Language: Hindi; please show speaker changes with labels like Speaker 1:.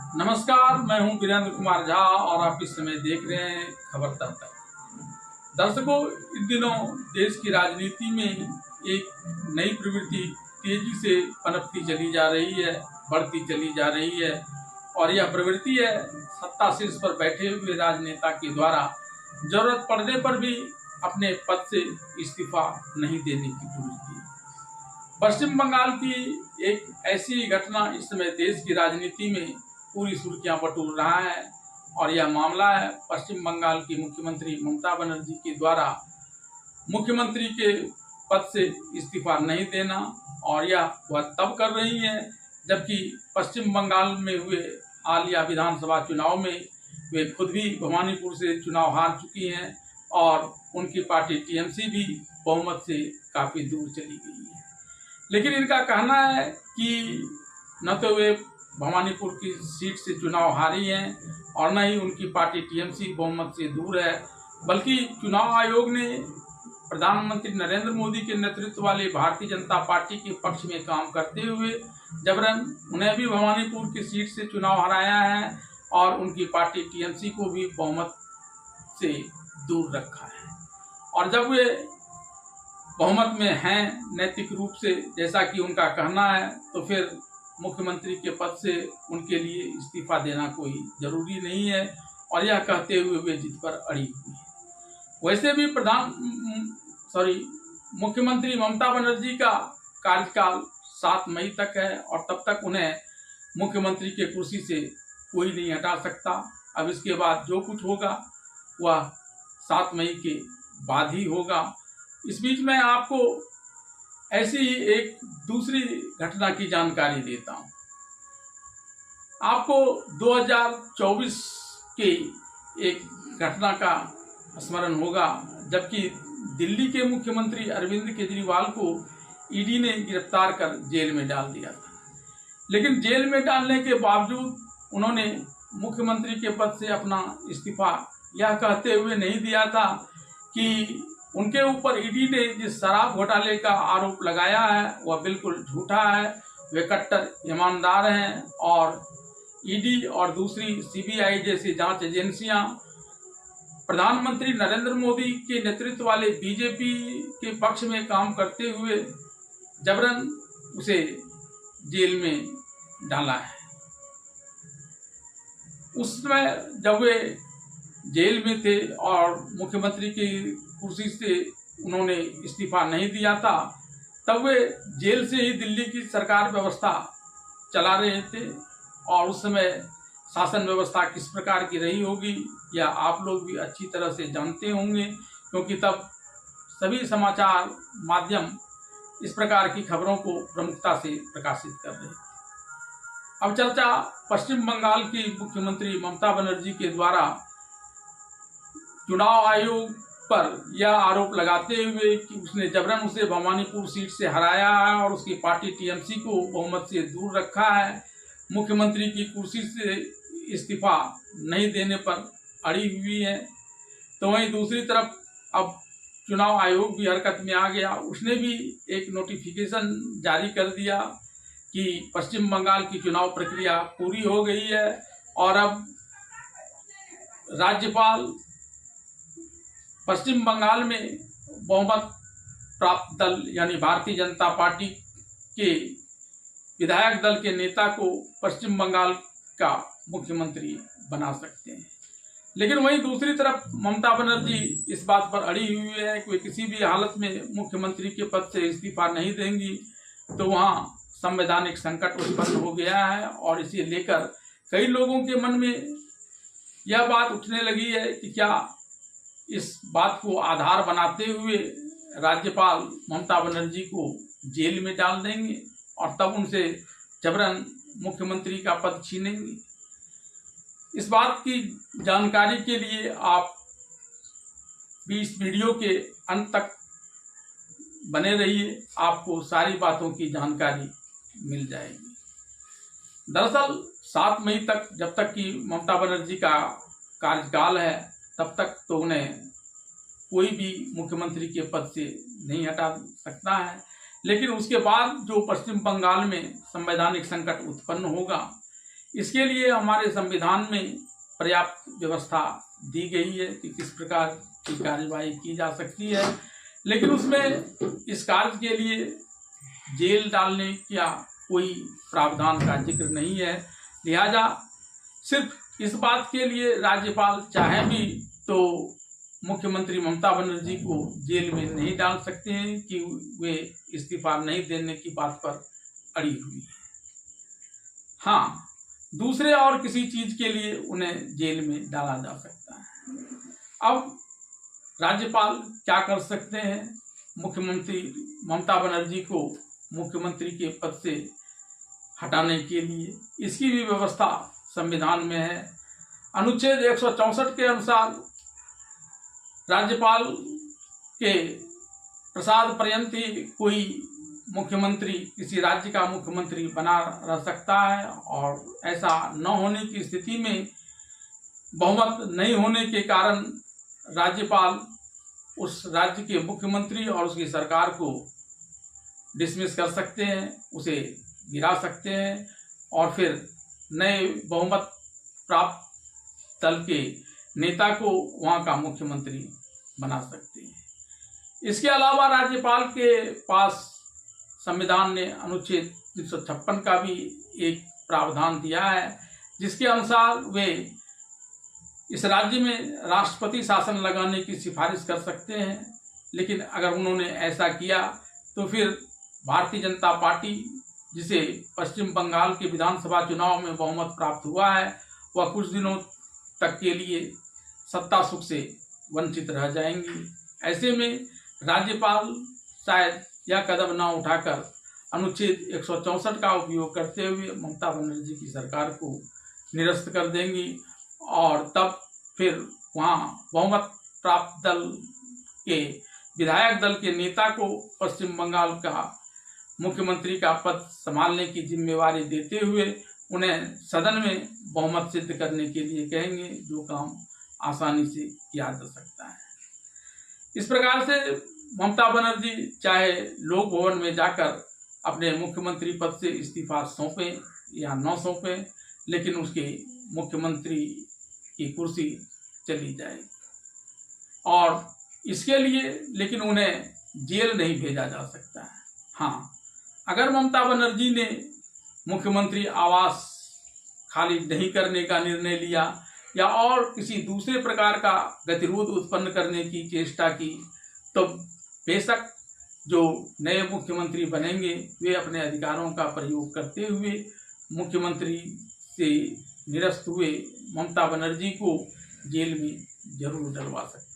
Speaker 1: नमस्कार, मैं हूं वीरेंद्र कुमार झा और आप इस समय देख रहे हैं खबर तक। दर्शकों, इन दिनों देश की राजनीति में एक नई प्रवृत्ति तेजी से पनपती चली जा रही है, बढ़ती चली जा रही है और यह प्रवृत्ति है सत्ता शीर्ष पर बैठे हुए राजनेता के द्वारा जरूरत पड़ने पर भी अपने पद से इस्तीफा नहीं देने की प्रवृत्ति। पश्चिम बंगाल की एक ऐसी घटना इस समय देश की राजनीति में पूरी सुर्खियां बटोर रहा है और यह मामला है पश्चिम बंगाल की मुख्यमंत्री ममता बनर्जी के द्वारा मुख्यमंत्री के पद से इस्तीफा नहीं देना। और यह वह तब कर रही हैं जबकि पश्चिम बंगाल में हुए हालिया विधानसभा चुनाव में वे खुद भी भवानीपुर से चुनाव हार चुकी हैं और उनकी पार्टी टीएमसी भी बहुमत से काफी दूर चली गई है। लेकिन इनका कहना है कि न तो वे भवानीपुर की सीट से चुनाव हारी हैं और न ही उनकी पार्टी टीएमसी बहुमत से दूर है, बल्कि चुनाव आयोग ने प्रधानमंत्री नरेंद्र मोदी के नेतृत्व वाले भारतीय जनता पार्टी के पक्ष में काम करते हुए जबरन उन्हें भी भवानीपुर की सीट से चुनाव हराया है और उनकी पार्टी टीएमसी को भी बहुमत से दूर रखा है। और जब वे बहुमत में हैं नैतिक रूप से, जैसा कि उनका कहना है, तो फिर मुख्यमंत्री के पद से उनके लिए इस्तीफा देना कोई जरूरी नहीं है और यह कहते हुए वे जिद पर अड़ी हुई है। वैसे भी मुख्यमंत्री ममता बनर्जी का कार्यकाल 7 मई तक है और तब तक उन्हें मुख्यमंत्री के कुर्सी से कोई नहीं हटा सकता। अब इसके बाद जो कुछ होगा वह 7 मई के बाद ही होगा। इस बीच में आपको ऐसी ही एक दूसरी घटना की जानकारी देता हूं। आपको 2024 के एक घटना का स्मरण होगा जबकि दिल्ली के मुख्यमंत्री अरविंद केजरीवाल को ईडी ने गिरफ्तार कर जेल में डाल दिया था। लेकिन जेल में डालने के बावजूद उन्होंने मुख्यमंत्री के पद से अपना इस्तीफा यह कहते हुए नहीं दिया था कि उनके ऊपर ईडी ने जिस शराब घोटाले का आरोप लगाया है वह बिल्कुल झूठा है। वे कट्टर ईमानदार हैं और ईडी और दूसरी सीबीआई जैसी जांच एजेंसियां प्रधानमंत्री नरेंद्र मोदी के नेतृत्व वाले बीजेपी के पक्ष में काम करते हुए जबरन उसे जेल में डाला है। उस समय जब वे जेल में थे और मुख्यमंत्री की कुर्सी से उन्होंने इस्तीफा नहीं दिया था, तब वे जेल से ही दिल्ली की सरकार व्यवस्था चला रहे थे और उस समय शासन व्यवस्था किस प्रकार की रही होगी या आप लोग भी अच्छी तरह से जानते होंगे, क्योंकि तब सभी समाचार माध्यम इस प्रकार की खबरों को प्रमुखता से प्रकाशित कर रहे थे। अब चर्चा पश्चिम बंगाल की मुख्यमंत्री ममता बनर्जी के द्वारा चुनाव आयोग पर यह आरोप लगाते हुए कि उसने जबरन उसे भवानीपुर सीट से हराया है और उसकी पार्टी टीएमसी को बहुमत से दूर रखा है, मुख्यमंत्री की कुर्सी से इस्तीफा नहीं देने पर अड़ी हुई है। तो वहीं दूसरी तरफ अब चुनाव आयोग भी हरकत में आ गया। उसने भी एक नोटिफिकेशन जारी कर दिया कि पश्चिम बंगाल की चुनाव प्रक्रिया पूरी हो गई है और अब राज्यपाल पश्चिम बंगाल में बहुमत प्राप्त दल यानी भारतीय जनता पार्टी के विधायक दल के नेता को पश्चिम बंगाल का मुख्यमंत्री बना सकते हैं। लेकिन वहीं दूसरी तरफ ममता बनर्जी इस बात पर अड़ी हुई है कि वे किसी भी हालत में मुख्यमंत्री के पद से इस्तीफा नहीं देंगी, तो वहां संवैधानिक संकट उत्पन्न हो गया है और इसे लेकर कई लोगों के मन में यह बात उठने लगी है कि क्या इस बात को आधार बनाते हुए राज्यपाल ममता बनर्जी को जेल में डाल देंगे और तब उनसे जबरन मुख्यमंत्री का पद छीनेंगे। इस बात की जानकारी के लिए आप भी इस वीडियो के अंत तक बने रहिए, आपको सारी बातों की जानकारी मिल जाएगी। दरअसल 7 मई तक जब तक कि ममता बनर्जी का कार्यकाल है तब तक तो उन्हें कोई भी मुख्यमंत्री के पद से नहीं हटा सकता है। लेकिन उसके बाद जो पश्चिम बंगाल में संवैधानिक संकट उत्पन्न होगा, इसके लिए हमारे संविधान में पर्याप्त व्यवस्था दी गई है कि किस प्रकार की कार्यवाही की जा सकती है, लेकिन उसमें इस कार्य के लिए जेल डालने का कोई प्रावधान का जिक्र नहीं है। लिहाजा सिर्फ इस बात के लिए राज्यपाल चाहे भी तो मुख्यमंत्री ममता बनर्जी को जेल में नहीं डाल सकते हैं कि वे इस्तीफा नहीं देने की बात पर अड़ी हुई है। हाँ, दूसरे और किसी चीज के लिए उन्हें जेल में डाला जा सकता है। अब राज्यपाल क्या कर सकते हैं? मुख्यमंत्री ममता बनर्जी को मुख्यमंत्री के पद से हटाने के लिए इसकी भी व्यवस्था संविधान में है। अनुच्छेद 164 के अनुसार राज्यपाल के प्रसाद पर्यंत ही कोई मुख्यमंत्री किसी राज्य का मुख्यमंत्री बना रह सकता है, और ऐसा न होने की स्थिति में बहुमत नहीं होने के कारण राज्यपाल उस राज्य के मुख्यमंत्री और उसकी सरकार को डिसमिस कर सकते हैं, उसे गिरा सकते हैं और फिर नए बहुमत प्राप्त दल के नेता को वहां का मुख्यमंत्री बना सकते हैं। इसके अलावा राज्यपाल के पास संविधान ने अनुच्छेद 356 का भी एक प्रावधान दिया है, जिसके अनुसार वे इस राज्य में राष्ट्रपति शासन लगाने की सिफारिश कर सकते हैं। लेकिन अगर उन्होंने ऐसा किया तो फिर भारतीय जनता पार्टी, जिसे पश्चिम बंगाल के विधानसभा चुनाव में बहुमत प्राप्त हुआ है, वह कुछ दिनों तक के लिए सत्ता सुख से वंचित रह जाएंगी। ऐसे में राज्यपाल शायद यह कदम न उठाकर अनुच्छेद 164 का उपयोग करते हुए ममता बनर्जी की सरकार को निरस्त कर देंगी, और तब फिर वहां बहुमत प्राप्त दल के विधायक दल के नेता को पश्चिम बंगाल का मुख्यमंत्री का पद संभालने की जिम्मेवारी देते हुए उन्हें सदन में बहुमत सिद्ध करने के लिए कहेंगे, जो काम आसानी से किया जा सकता है। इस प्रकार से ममता बनर्जी चाहे लोक भवन में जाकर अपने मुख्यमंत्री पद से इस्तीफा सौंपें या न सौंपें, लेकिन उसके मुख्यमंत्री की कुर्सी चली जाएगी, और इसके लिए लेकिन उन्हें जेल नहीं भेजा जा सकता है। हाँ, अगर ममता बनर्जी ने मुख्यमंत्री आवास खाली नहीं करने का निर्णय लिया या और किसी दूसरे प्रकार का गतिरोध उत्पन्न करने की चेष्टा की, तो बेशक जो नए मुख्यमंत्री बनेंगे वे अपने अधिकारों का प्रयोग करते हुए मुख्यमंत्री से निरस्त हुए ममता बनर्जी को जेल में जरूर डलवा सकते हैं।